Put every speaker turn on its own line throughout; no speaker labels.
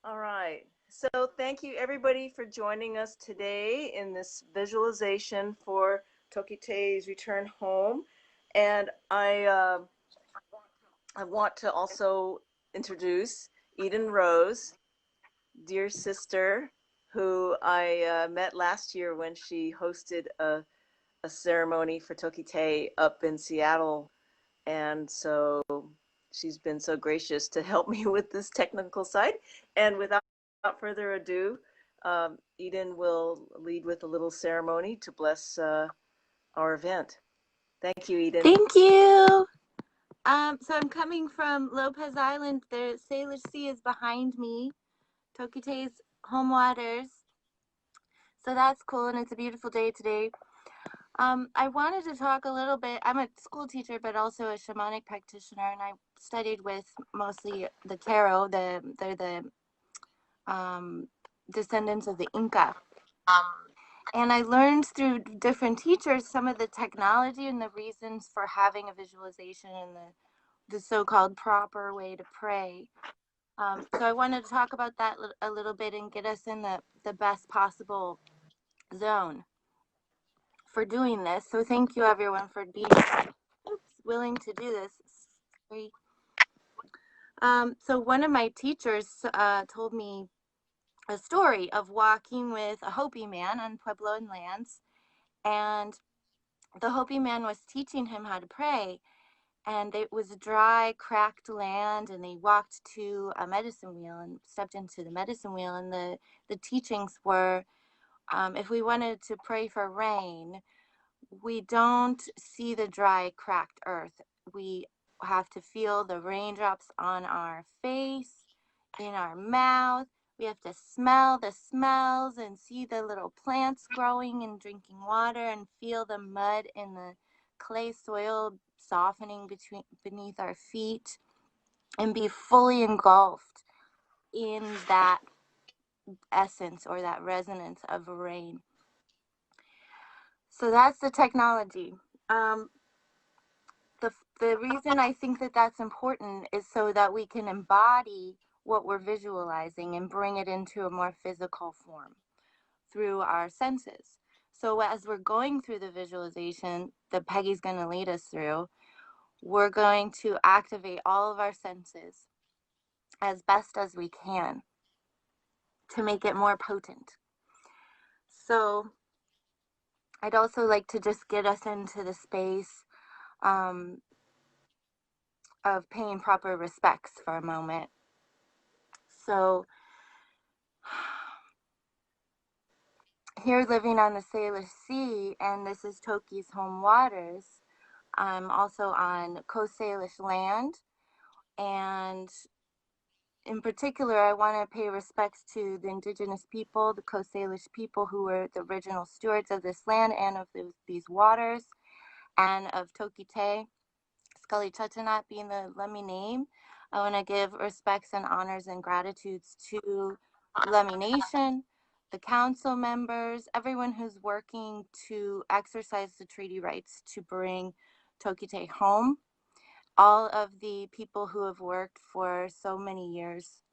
All right. So thank you everybody for joining us today in this visualization for Tokitae's return home. And I want to also introduce Eden Rose, dear sister, who I met last year when she hosted a ceremony for Tokitae up in Seattle. And so she's been so gracious to help me with this technical side. And without further ado, Eden will lead with a little ceremony to bless our event. Thank you, Eden.
Thank you. So I'm coming from Lopez Island. The Salish Sea is behind me. Tokitae's home waters. So that's cool, and it's a beautiful day today. I wanted to talk a little bit. I'm a school teacher, but also a shamanic practitioner, and I studied with mostly the tarot. They're the descendants of the Inca. And I learned through different teachers some of the technology and the reasons for having a visualization and the so-called proper way to pray. So I wanted to talk about that a little bit and get us in the best possible zone for doing this. So thank you everyone for being willing to do this. Sorry. So one of my teachers told me a story of walking with a Hopi man on Puebloan lands, and the Hopi man was teaching him how to pray, and it was dry, cracked land, and they walked to a medicine wheel and stepped into the medicine wheel, and the teachings were, if we wanted to pray for rain, we don't see the dry, cracked earth. We have to feel the raindrops on our face, in our mouth. We have to smell the smells and see the little plants growing and drinking water and feel the mud in the clay soil softening beneath our feet and be fully engulfed in that essence or that resonance of rain. So that's the technology. The reason I think that that's important is so that we can embody what we're visualizing and bring it into a more physical form through our senses. So as we're going through the visualization that Peggy's going to lead us through, we're going to activate all of our senses as best as we can to make it more potent. So I'd also like to just get us into the space of paying proper respects for a moment. So here living on the Salish Sea, and this is Toki's home waters. I'm also on Coast Salish land, and in particular, I want to pay respects to the Indigenous people, the Coast Salish people who were the original stewards of this land and of these waters, and of Tokitae, Sk'aliCh'elh-tenaut being the Lummi name. I want to give respects and honors and gratitudes to Lummi Nation, the council members, everyone who's working to exercise the treaty rights to bring Tokitae home, all of the people who have worked for so many years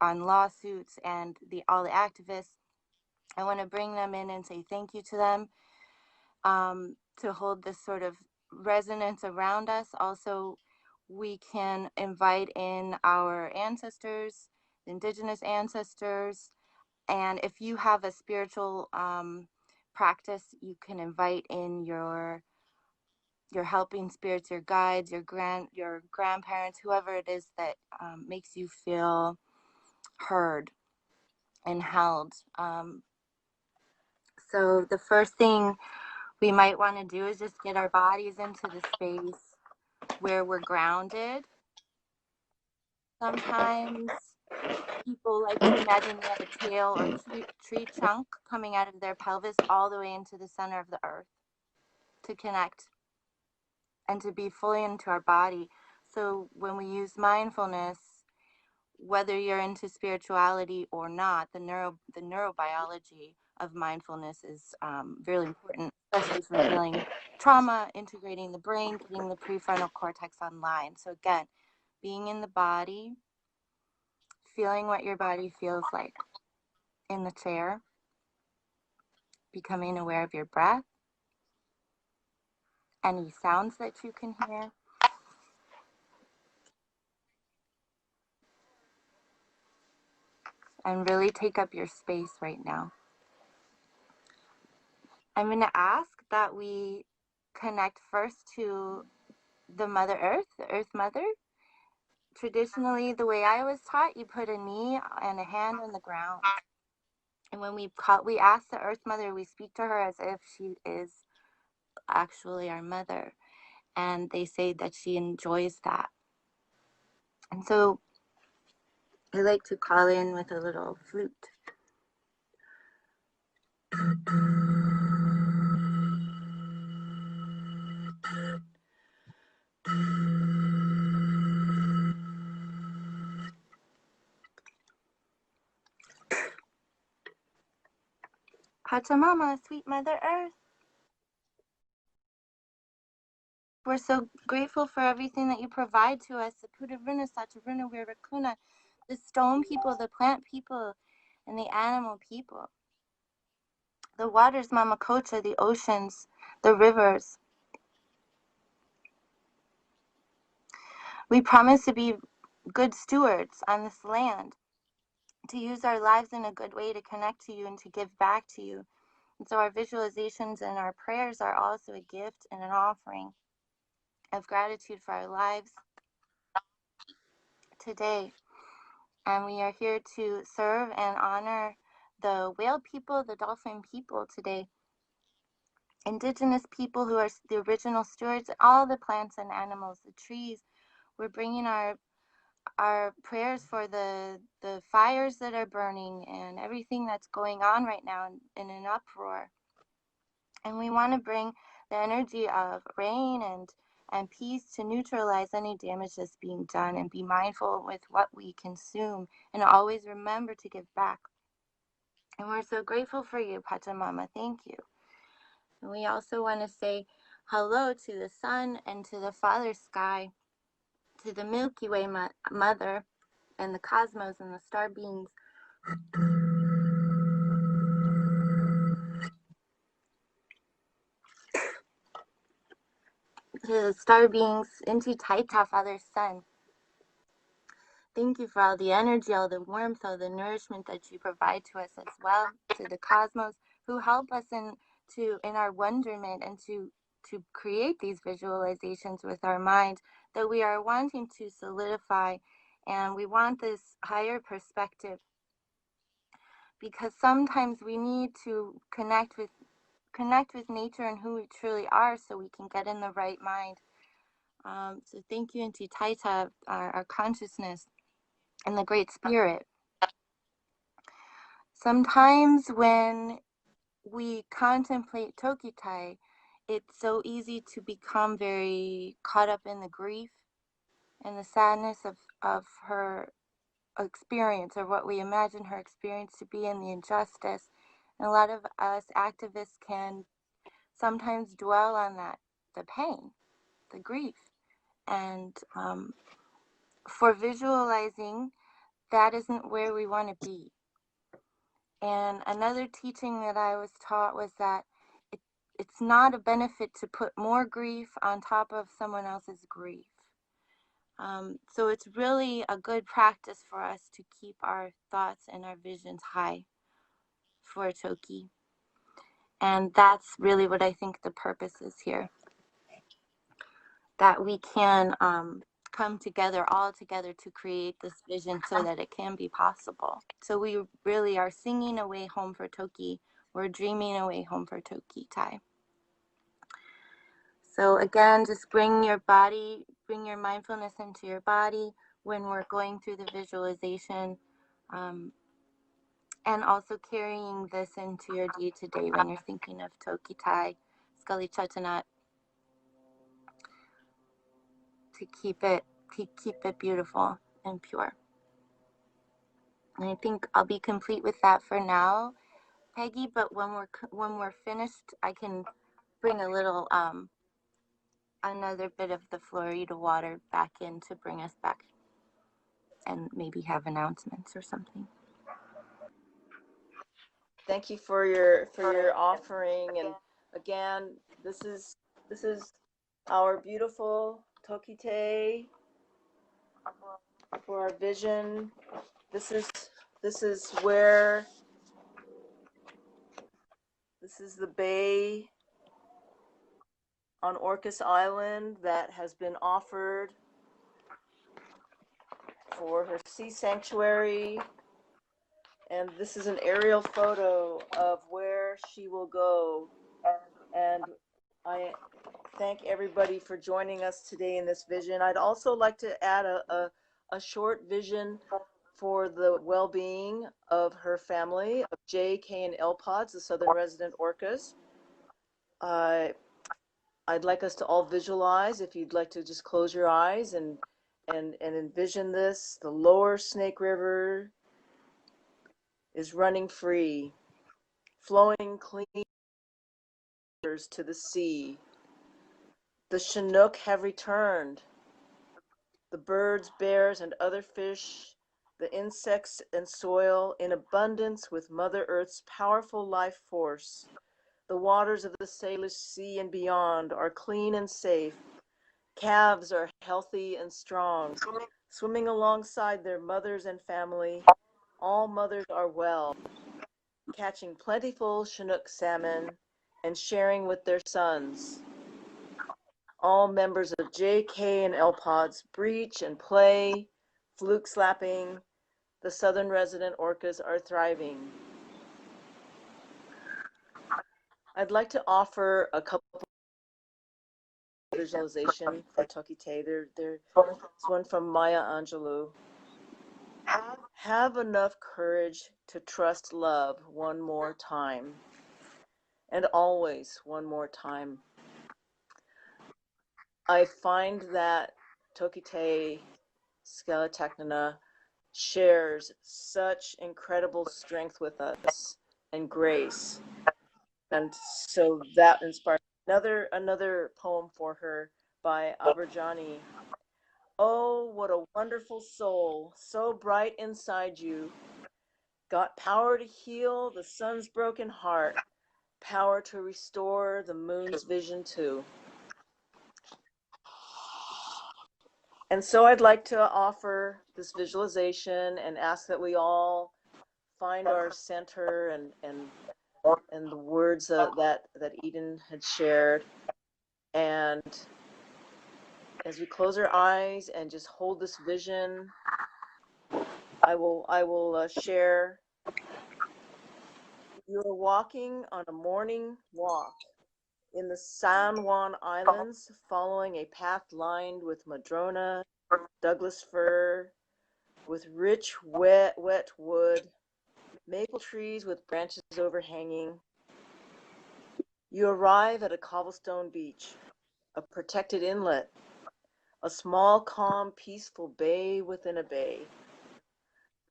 on lawsuits and all the activists. I want to bring them in and say thank you to them, to hold this sort of resonance around us. Also, we can invite in our ancestors, Indigenous ancestors, and if you have a spiritual practice, you can invite in your helping spirits, your guides, your grandparents, whoever it is that makes you feel heard and held. So the first thing we might want to do is just get our bodies into the space where we're grounded. Sometimes people like to imagine they have a tail or tree trunk coming out of their pelvis all the way into the center of the earth to connect and to be fully into our body. So when we use mindfulness, whether you're into spirituality or not, the neurobiology of mindfulness is really important, especially for healing trauma, integrating the brain, getting the prefrontal cortex online. So again, being in the body, feeling what your body feels like in the chair, becoming aware of your breath, any sounds that you can hear. And really take up your space right now. I'm going to ask that we connect first to the Mother Earth, the Earth Mother. Traditionally, the way I was taught, you put a knee and a hand on the ground. And when we ask the Earth Mother, we speak to her as if she is actually our mother. And they say that she enjoys that. And so I like to call in with a little flute. Pachamama, sweet Mother Earth. We're so grateful for everything that you provide to us. The Pudavuna, Satavuna, Virakuna, the stone people, the plant people, and the animal people. The waters, Mama Kocha, the oceans, the rivers. We promise to be good stewards on this land, to use our lives in a good way to connect to you and to give back to you. And so our visualizations and our prayers are also a gift and an offering of gratitude for our lives today. And we are here to serve and honor the whale people, the dolphin people today. Indigenous people who are the original stewards, all the plants and animals, the trees. We're bringing our prayers for the fires that are burning and everything that's going on right now in an uproar. And we want to bring the energy of rain and peace to neutralize any damage that's being done, and be mindful with what we consume, and always remember to give back. And we're so grateful for you, Pachamama. Thank you. And we also want to say hello to the sun and to the Father Sky, to the Milky Way Mother, and the cosmos and the star beings. To the star beings, into Taita, Father Sun. Thank you for all the energy, all the warmth, all the nourishment that you provide to us as well. To the cosmos, who help us in our wonderment and to create these visualizations with our mind that we are wanting to solidify. And we want this higher perspective, because sometimes we need to connect with nature and who we truly are, so we can get in the right mind. So thank you, Inti Taita, our consciousness and the Great Spirit. Sometimes when we contemplate Tokitae, it's so easy to become very caught up in the grief and the sadness of her experience, or what we imagine her experience to be, and the injustice. And a lot of us activists can sometimes dwell on that, the pain, the grief. And for visualizing, that isn't where we want to be. And another teaching that I was taught was that it's not a benefit to put more grief on top of someone else's grief. So it's really a good practice for us to keep our thoughts and our visions high for Toki. And that's really what I think the purpose is here. That we can come together, all together, to create this vision so that it can be possible. So we really are singing a way home for Toki. We're dreaming a way home for Tokitae. So again, just bring your mindfulness into your body when we're going through the visualization, and also carrying this into your day-to-day when you're thinking of Tokitae, Sk'aliCh'elh-tenaut, to keep it beautiful and pure. And I think I'll be complete with that for now, Peggy. But when we're finished, I can bring a little another bit of the Florida water back in to bring us back. and maybe have announcements or something.
Thank you for your offering. And again, this is our beautiful Tokitae for our vision. This is where this is the bay on Orcas Island that has been offered for her sea sanctuary. And this is an aerial photo of where she will go. And I thank everybody for joining us today in this vision. I'd also like to add a short vision for the well-being of her family, of J, K, and L pods, the southern resident orcas. I'd like us to all visualize, if you'd like to just close your eyes and envision this. The lower Snake River is running free, flowing clean waters to the sea. The Chinook have returned. The birds, bears, and other fish, the insects and soil in abundance with Mother Earth's powerful life force. The waters of the Salish Sea and beyond are clean and safe. Calves are healthy and strong, swimming alongside their mothers and family. All mothers are well, catching plentiful Chinook salmon and sharing with their sons. All members of J, K, and L pods breach and play, fluke slapping. The southern resident orcas are thriving. I'd like to offer a couple visualization for Tokitae. There's one from Maya Angelou. Have enough courage to trust love one more time, and always one more time. I find that Tokitae Sk'aliCh'elh-tenaut shares such incredible strength with us and grace. And so that inspired another poem for her by Aberjani. Oh, what a wonderful soul, so bright inside you. Got power to heal the sun's broken heart, power to restore the moon's vision too. And so I'd like to offer this visualization and ask that we all find our center and the words that Eden had shared. And as we close our eyes and just hold this vision, I will share. You are walking on a morning walk in the San Juan Islands, following a path lined with madrona, Douglas fir, with rich, wet wood, maple trees with branches overhanging. You arrive at a cobblestone beach, a protected inlet, a small, calm, peaceful bay within a bay.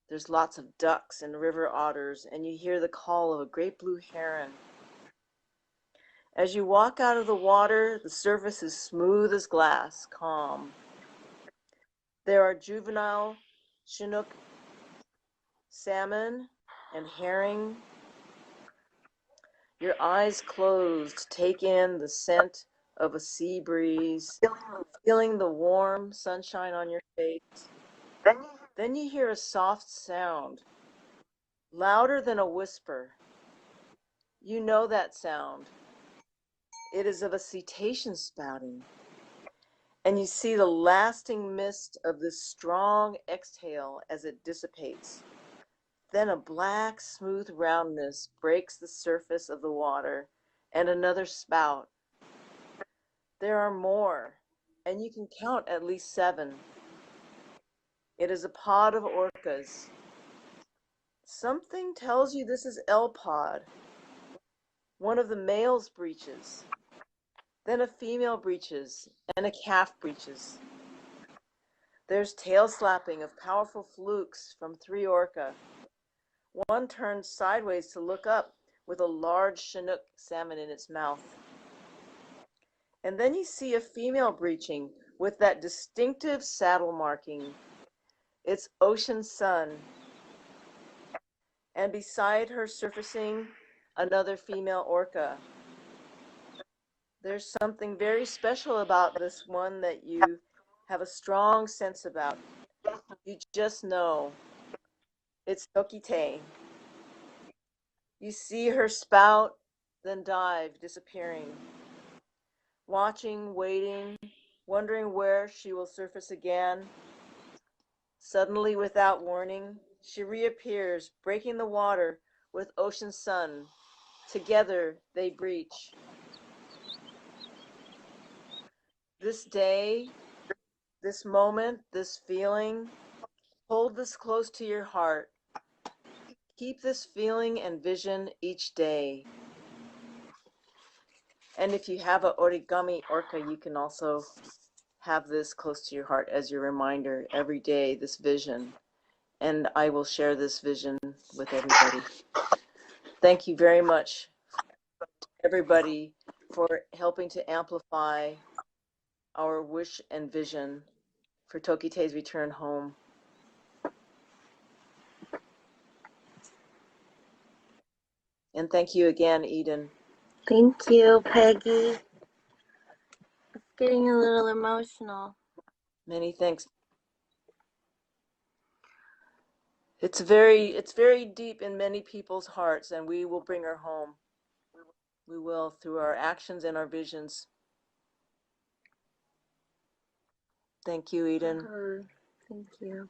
There's lots of ducks and river otters, and you hear the call of a great blue heron. As you walk out of the water, the surface is smooth as glass, calm. There are juvenile Chinook salmon and herring. Your eyes closed, take in the scent of a sea breeze, feeling the warm sunshine on your face. Then you hear a soft sound, louder than a whisper. You know that sound. It is of a cetacean spouting. And you see the lasting mist of this strong exhale as it dissipates. Then a black, smooth roundness breaks the surface of the water, and another spout. There are more, and you can count at least 7. It is a pod of orcas. Something tells you this is L pod. One of the males breaches. Then a female breaches, and a calf breaches. There's tail slapping of powerful flukes from 3 orca. One turns sideways to look up with a large Chinook salmon in its mouth. And then you see a female breaching with that distinctive saddle marking. It's ocean sun. And beside her surfacing another female orca. There's something very special about this one that you have a strong sense about. You just know. It's Tokitae. You see her spout, then dive, disappearing. Watching, waiting, wondering where she will surface again. Suddenly, without warning, she reappears, breaking the water with ocean sun. Together, they breach. This day, this moment, this feeling, hold this close to your heart. Keep this feeling and vision each day. And if you have an origami orca, you can also have this close to your heart as your reminder every day, this vision. And I will share this vision with everybody. Thank you very much, everybody, for helping to amplify our wish and vision for Tokitae's return home. And thank you again, Eden.
Thank you, Peggy. It's getting a little emotional.
Many thanks. It's very deep in many people's hearts, and we will bring her home. We will, through our actions and our visions. Thank you, Eden.
Thank you.